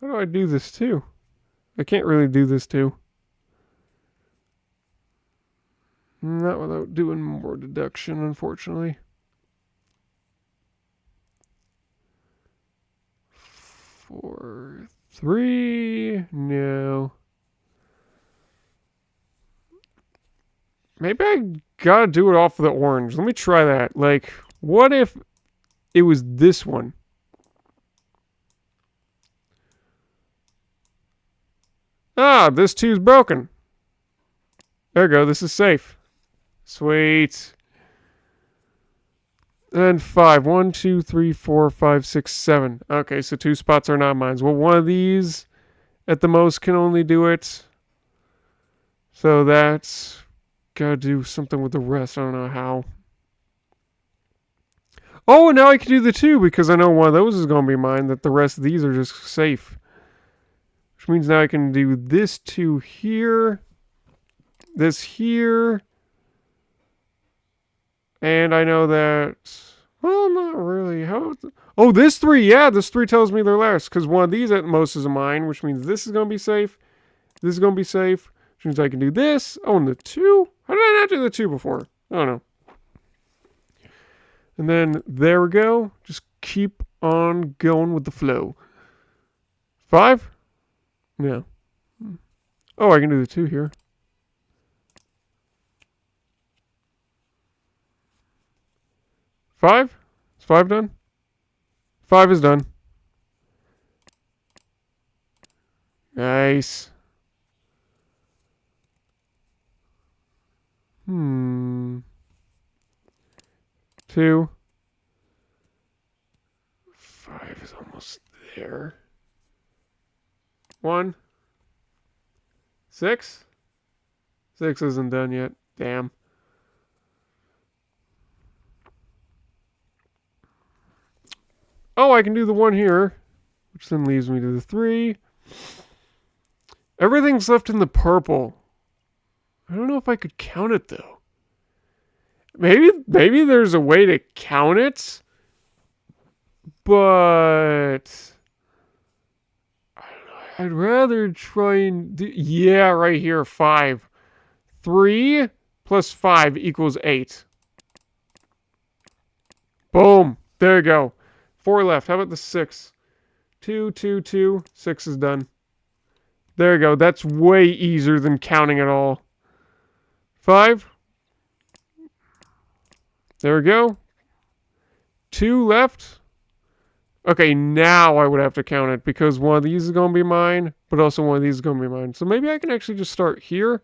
How do I do this too? I can't really do this too. Not without doing more deduction, unfortunately. 4, 3, no. Maybe I gotta do it off of the orange. Let me try that. Like, what if it was this one? Ah, this two's broken. There we go. This is safe. Sweet. And 5. 1, 2, 3, 4, 5, 6, 7. Okay, so 2 spots are not mine. Well, one of these at the most can only do it. So that's gotta do something with the rest. I don't know how. Oh, and now I can do the 2 because I know one of those is gonna be mine. That the rest of these are just safe. Which means now I can do this 2 here. This here. And I know that... Well, not really. How? Oh, this 3. Yeah, this 3 tells me they're last. Because one of these at most is a mine. Which means this is going to be safe. This is going to be safe. Which means I can do this. Oh, and the 2? How did I not do the 2 before? I don't know. And then there we go. Just keep on going with the flow. 5? No. Oh, I can do the 2 here. 5? Is 5 done? 5 is done. Nice. 2. 5 is almost there. 1. 6? 6 isn't done yet. Damn. Oh, I can do the 1 here, which then leaves me to the 3. Everything's left in the purple. I don't know if I could count it, though. Maybe there's a way to count it, but I don't know. I'd rather try and do... Yeah, right here, 5. 3 plus 5 equals 8. Boom. There you go. 4 left. How about the 6? 2, 2, 2. 6 is done. There you go. That's way easier than counting it all. 5. There we go. 2 left. Okay, now I would have to count it because one of these is going to be mine, but also one of these is going to be mine. So maybe I can actually just start here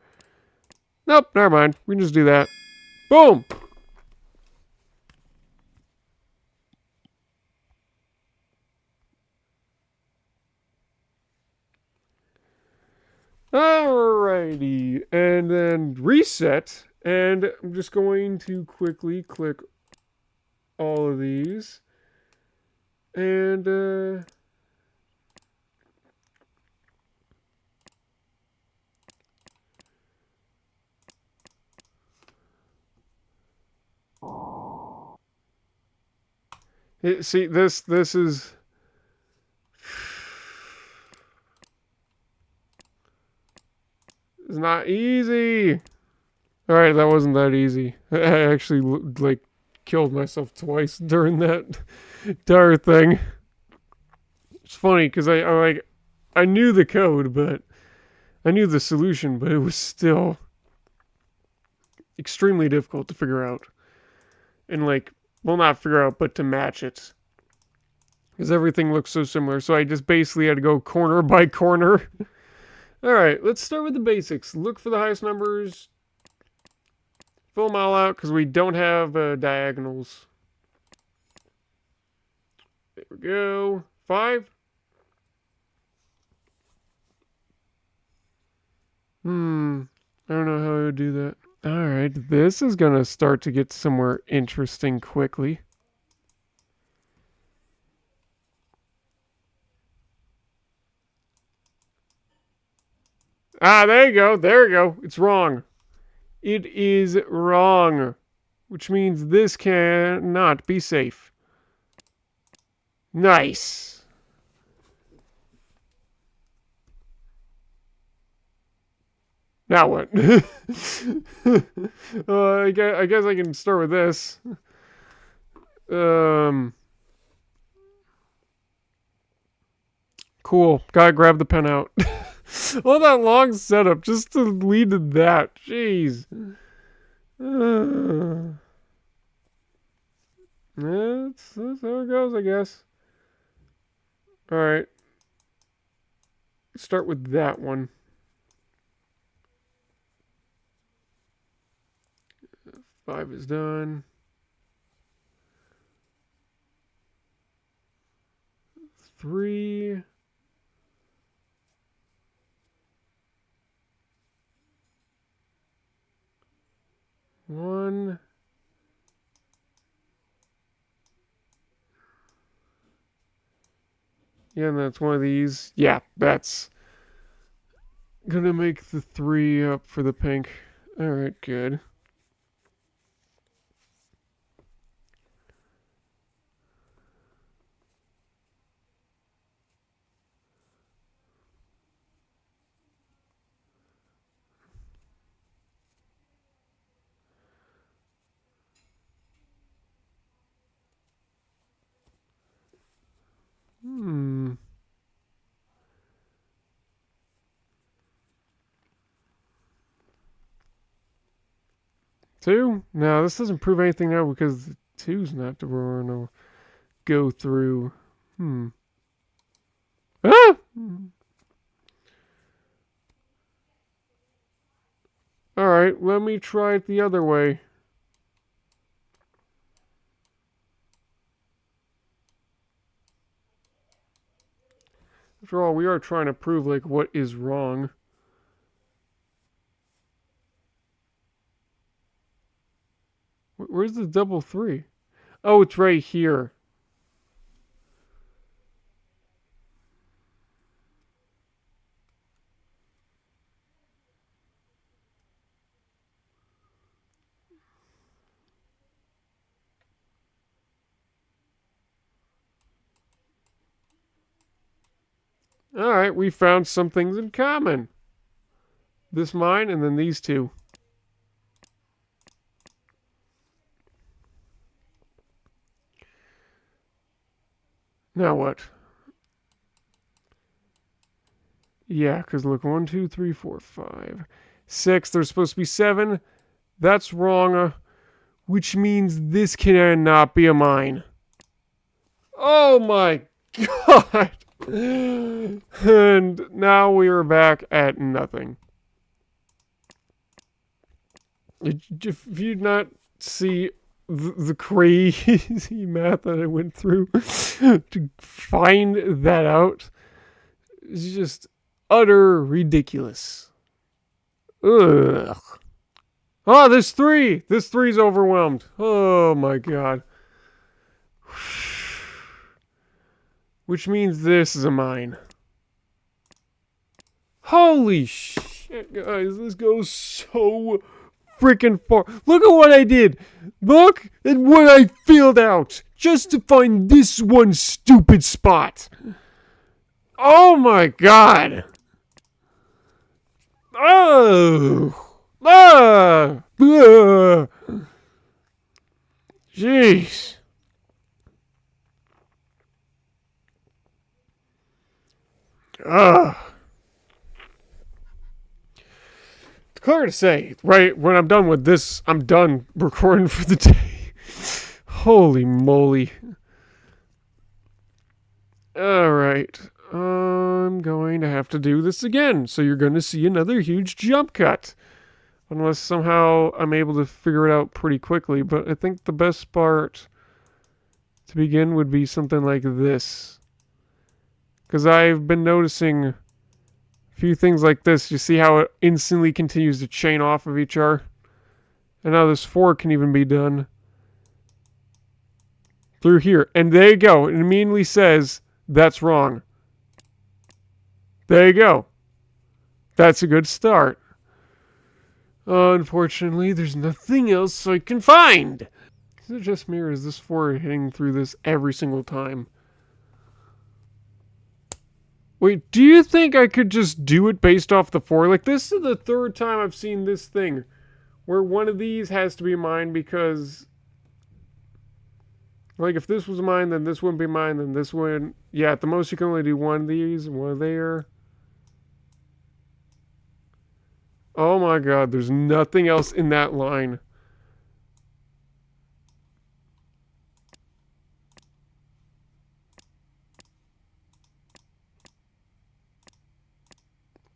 Nope, never mind. We can just do that. Boom! Alrighty. And then reset. And I'm just going to quickly click all of these. And, see, this is... It's not easy. Alright, that wasn't that easy. I actually, like, killed myself twice during that entire thing. It's funny, because I knew the code, but... I knew the solution, but it was still... extremely difficult to figure out. And, like, well, not figure out, but to match it. Because everything looks so similar, so I just basically had to go corner by corner. Alright, let's start with the basics. Look for the highest numbers. Fill them all out, because we don't have diagonals. There we go. 5. I don't know how I would do that. Alright, this is going to start to get somewhere interesting quickly. Ah, there you go. There you go. It's wrong. It is wrong. Which means this cannot be safe. Nice. Now what? I guess I can start with this. Cool. Gotta grab the pen out. All that long setup just to lead to that. Jeez. That's how it goes, I guess. Alright. Start with that one. 5 is done. 3. One. Yeah, and that's one of these. Yeah, that's gonna make the 3 up for the pink. Alright, good. Two? No, this doesn't prove anything now because the 2's not the one to go through. Ah! Alright, let me try it the other way. After all, we are trying to prove, like, what is wrong. Where's the double 3? Oh, it's right here. Alright, we found some things in common. This mine, and then these two. Now what? Yeah, because look, 1, 2, 3, 4, 5, 6. There's supposed to be 7. That's wrong. Which means this cannot be a mine. Oh my god! And now we are back at nothing. If you not see the crazy math that I went through to find that out, it's just utter ridiculous. Ugh. Oh, there's three. This three's overwhelmed. Oh my god. Which means this is a mine. Holy shit, guys. This goes so freaking far. Look at what I did. Look at what I filled out just to find this one stupid spot. Oh my god. Oh. Ah. Ah. Jeez. Ah. It's clear to say, right when I'm done with this, I'm done recording for the day. Holy moly. Alright. I'm going to have to do this again. So you're going to see another huge jump cut. Unless somehow I'm able to figure it out pretty quickly. But I think the best part to begin would be something like this. Because I've been noticing a few things like this. You see how it instantly continues to chain off of each other? And now this 4 can even be done through here. And there you go. It immediately says, that's wrong. There you go. That's a good start. Unfortunately, there's nothing else I can find. Is it just me or is this 4 hitting through this every single time? Wait, do you think I could just do it based off the 4? Like, this is the third time I've seen this thing. Where one of these has to be mine because... Like, if this was mine, then this wouldn't be mine, then this wouldn't... Yeah, at the most you can only do one of these, one there. Oh my god, there's nothing else in that line.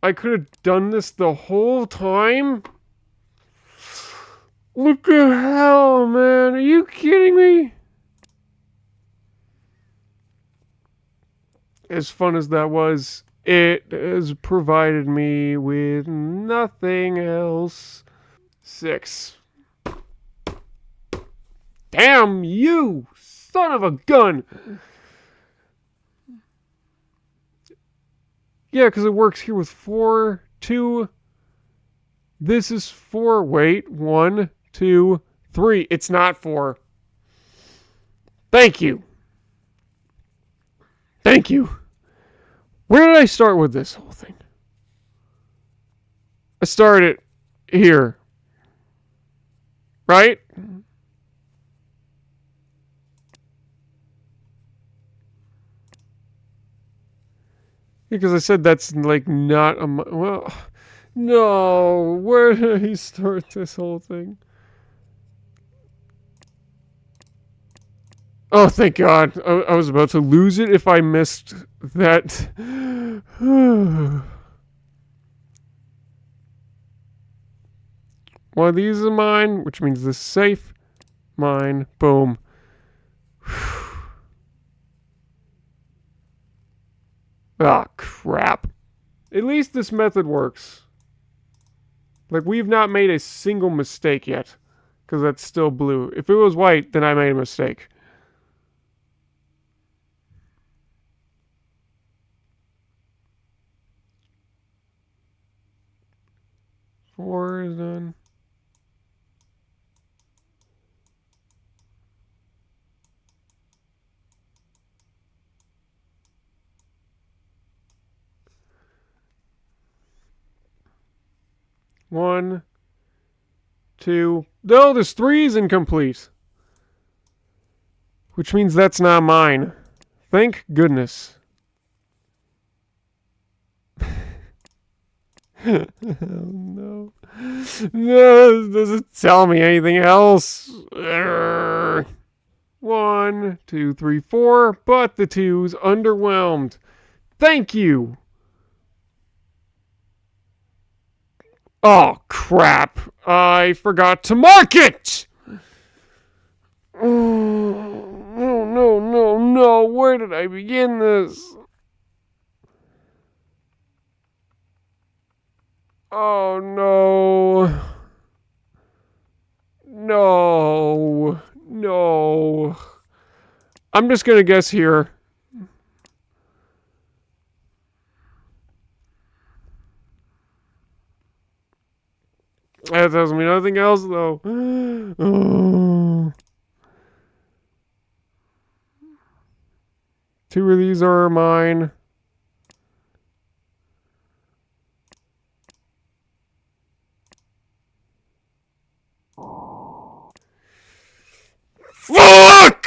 I could have done this the whole time? Look at hell, man. Are you kidding me? As fun as that was, it has provided me with nothing else. 6. Damn you, son of a gun! Yeah, because it works here with 4, 2. This is 4. Wait, 1, 2, 3. It's not 4. Thank you. Thank you. Where did I start with this whole thing? I started here. Right? Because I said that's like not a... Well, no. Where did I start this whole thing? Oh, thank God. I was about to lose it if I missed that. One of these is mine, which means this is safe. Mine. Boom. Ah, crap. At least this method works. Like, we've not made a single mistake yet. Because that's still blue. If it was white, then I made a mistake. Four is done. One, two. No, this 3 is incomplete. Which means that's not mine. Thank goodness. Oh, no. No, this doesn't tell me anything else. Urgh. 1, 2, 3, 4, but the 2's underwhelmed. Thank you. Oh, crap. I forgot to mark it! Oh, no, no, no, no. Where did I begin this? Oh, no. No. No. I'm just gonna guess here. That doesn't mean nothing else, though. Oh. Two of these are mine. Fuck!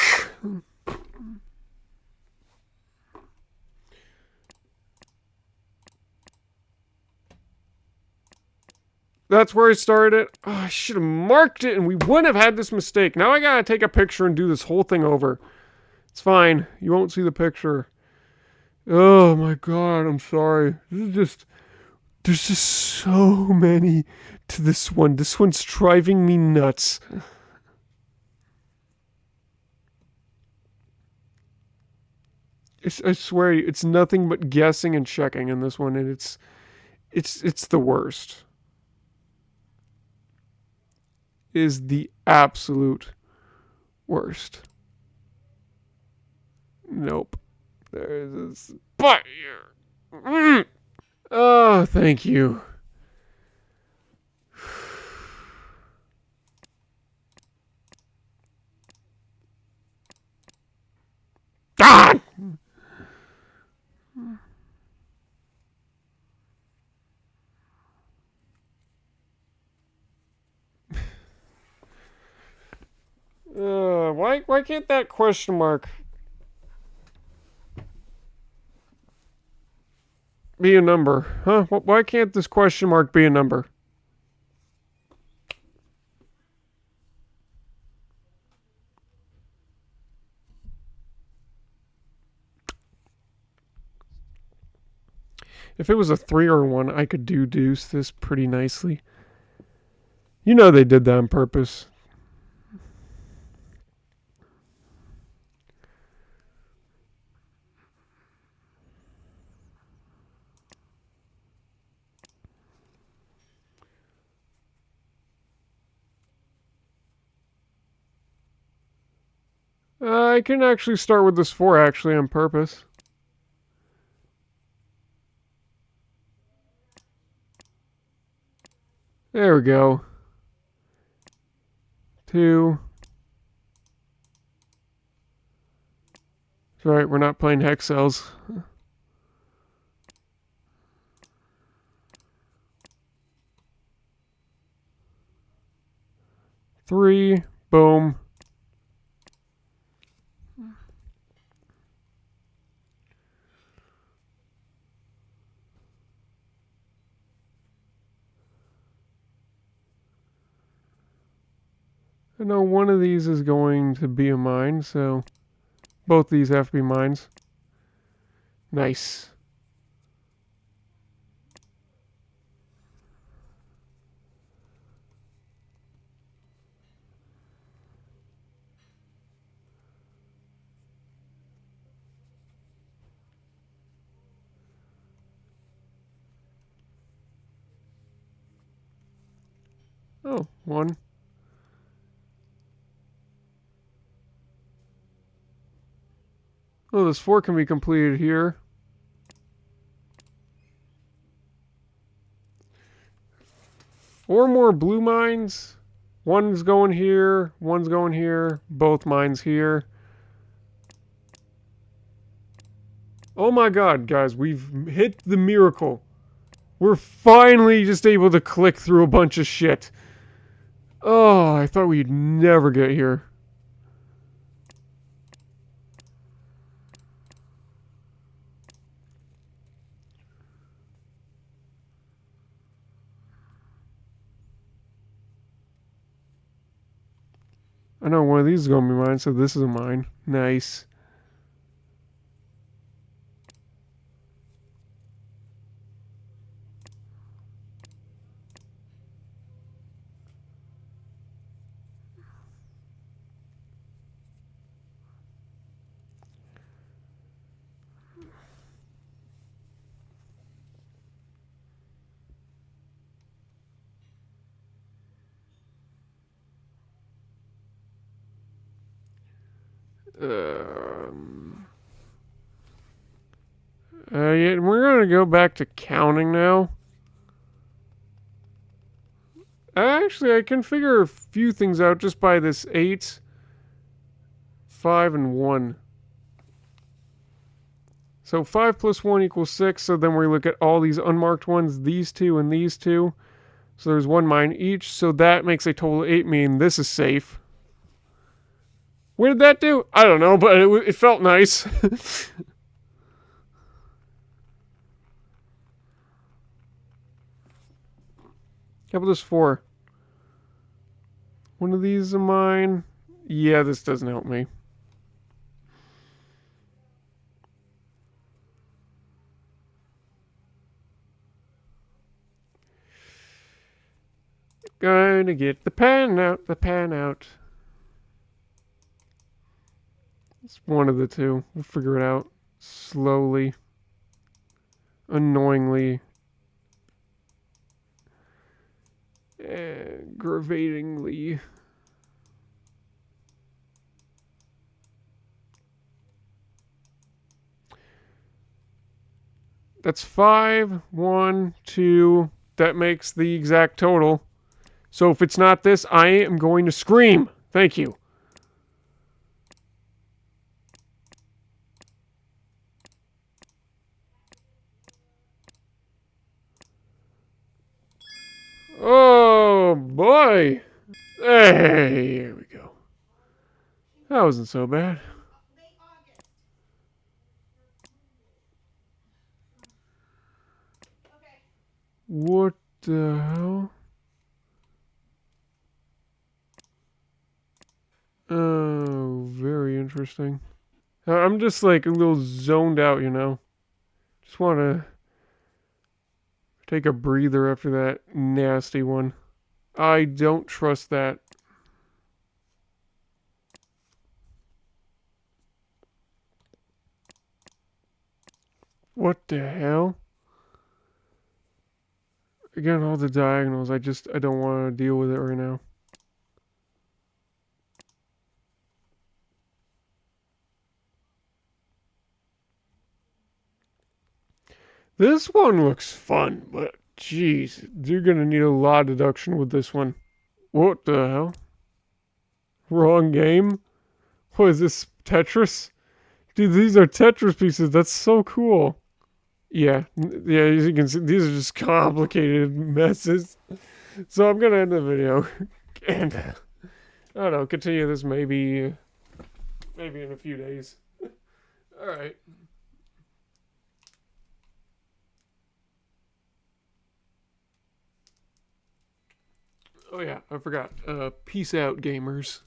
That's where I started. Oh, I should have marked it and we wouldn't have had this mistake. Now I gotta take a picture and do this whole thing over. It's fine. You won't see the picture. Oh my god, I'm sorry. This is just... There's just so many to this one. This one's driving me nuts. I swear, it's nothing but guessing and checking in this one, and it's the worst. Is the absolute worst. Nope. There's a spot here. Oh, thank you. God! Why can't that question mark be a number? Huh? Why can't this question mark be a number? If it was a 3 or 1, I could deduce this pretty nicely. You know they did that on purpose. I can actually start with this 4 actually on purpose. There we go. 2. That's right, we're not playing hex cells. 3. Boom. I know one of these is going to be a mine, so both these have to be mines. Nice. Oh, 1. Oh, this 4 can be completed here. 4 more blue mines. One's going here, one's going here, both mines here. Oh my god, guys, we've hit the miracle. We're finally just able to click through a bunch of shit. Oh, I thought we'd never get here. I know one of these is going to be mine, so this is mine. Nice. Yeah, we're gonna go back to counting now. Actually, I can figure a few things out just by this 8, 5, and 1. So 5 plus 1 equals 6. So then we look at all these unmarked ones, these two and these two. So there's 1 mine each. So that makes a total of 8, meaning this is safe. What did that do? I don't know, but it felt nice. How about this 4? One of these are mine. Yeah, this doesn't help me. Going to get the pen out, the pen out. It's one of the two. We'll figure it out slowly, annoyingly, aggravatingly. That's 5, 1, 2. That makes the exact total. So if it's not this, I am going to scream. Thank you. Oh boy. Hey, here we go. That wasn't so bad. What the hell? Oh, very interesting. I'm just like a little zoned out, you know. Just want to take a breather after that nasty one. I don't trust that. What the hell? Again, all the diagonals. I don't want to deal with it right now. This one looks fun, but jeez, you're gonna need a lot of deduction with this one. What the hell? Wrong game? What is this, Tetris? Dude, these are Tetris pieces. That's so cool. Yeah, yeah, as you can see, these are just complicated messes. So I'm gonna end the video and I don't know, continue this maybe in a few days. All right. Oh yeah, I forgot. Peace out, gamers.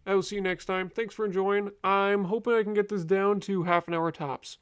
I will see you next time. Thanks for enjoying. I'm hoping I can get this down to half an hour tops.